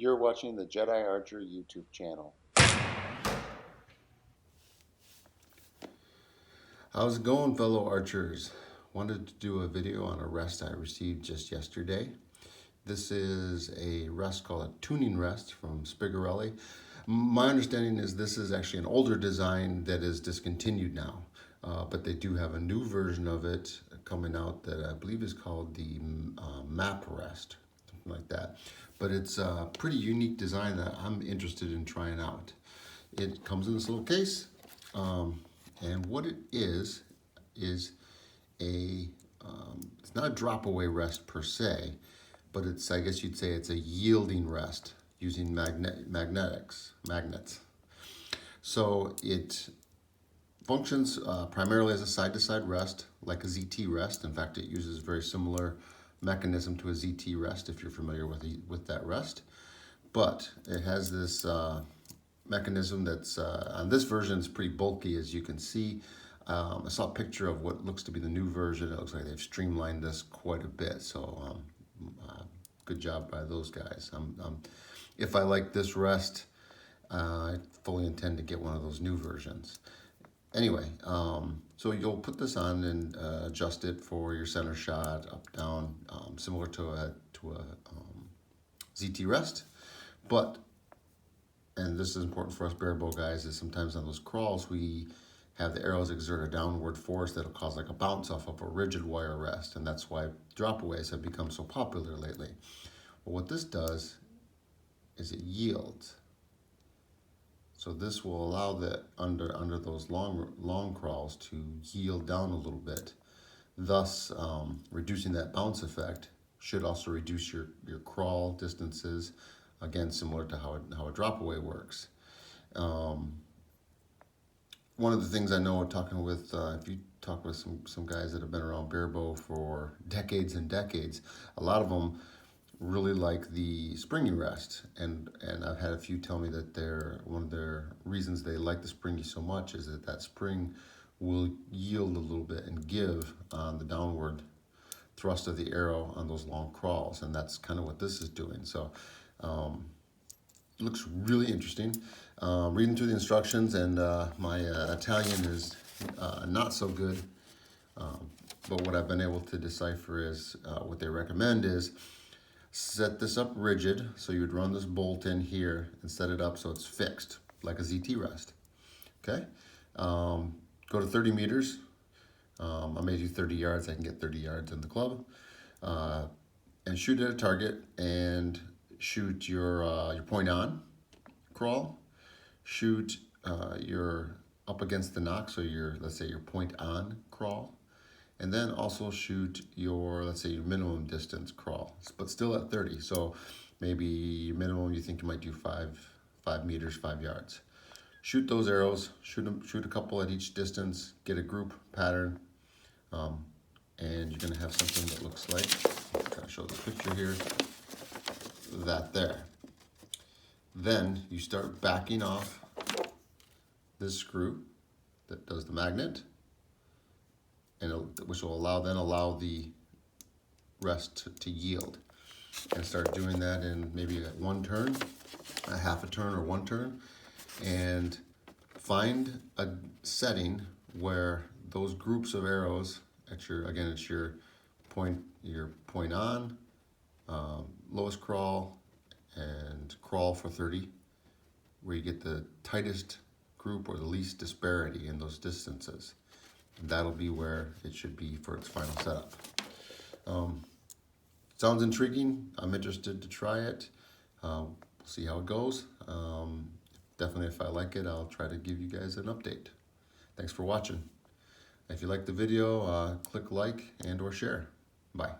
You're watching the Jedi Archer YouTube channel. How's it going, fellow archers? Wanted to do a video on a rest I received just yesterday. This is a rest called a tuning rest from Spigarelli. My understanding is this is actually an older design that is discontinued now, but they do have a new version of it coming out that I believe is called the map rest, something like that. But it's a pretty unique design that I'm interested in trying out. It comes in this little case. And what it is a, it's not a drop away rest per se, but it's, I guess you'd say it's a yielding rest using magnets. So it functions primarily as a side-to-side rest, like a ZT rest. In fact, it uses a very similar mechanism to a ZT rest if you're familiar with that rest. But it has this mechanism that's on this version is pretty bulky, as you can see. I saw a picture of what looks to be the new version. It looks like they've streamlined this quite a bit, so good job by those guys. If I like this rest, I fully intend to get one of those new versions. Anyway, so you'll put this on and adjust it for your center shot, up, down, similar to a ZT rest, but and this is important for us barebow guys, is sometimes on those crawls we have the arrows exert a downward force that'll cause like a bounce off of a rigid wire rest, and that's why dropaways have become so popular lately. Well, what this does is it yields. So this will allow the under those long crawls to yield down a little bit, thus reducing that bounce effect. Should also reduce your crawl distances. Again, similar to how a drop away works. One of the things I know, talking with, if you talk with some guys that have been around barebow for decades and decades, a lot of them really like the springy rest. And I've had a few tell me that one of their reasons they like the springy so much is that spring will yield a little bit and give on the downward thrust of the arrow on those long crawls. And that's kind of what this is doing. So it looks really interesting. Reading through the instructions, and my Italian is not so good, but what I've been able to decipher is what they recommend is set this up rigid, so you'd run this bolt in here and set it up so it's fixed, like a ZT rest. Okay, go to 30 meters. I may do 30 yards, I can get 30 yards in the club, and shoot at a target and shoot your point on crawl, shoot your up against the knock, so let's say your point on crawl, and then also shoot your, let's say, your minimum distance crawl, but still at 30. So maybe your minimum, you think you might do 5 meters, 5 yards. Shoot those arrows, shoot a couple at each distance, get a group pattern, and you're gonna have something that looks like, I'm trying to show the picture here, that there. Then you start backing off this screw that does the magnet, and which will allow the rest to yield, and start doing that in maybe one turn, a half a turn or one turn, and find a setting where those groups of arrows at it's your point on, lowest crawl, and crawl for 30, where you get the tightest group or the least disparity in those distances. And that'll be where it should be for its final setup. Sounds intriguing. I'm interested to try it. We'll see how it goes. Definitely, if I like it, I'll try to give you guys an update. Thanks for watching. If you like the video, click like and or share. Bye.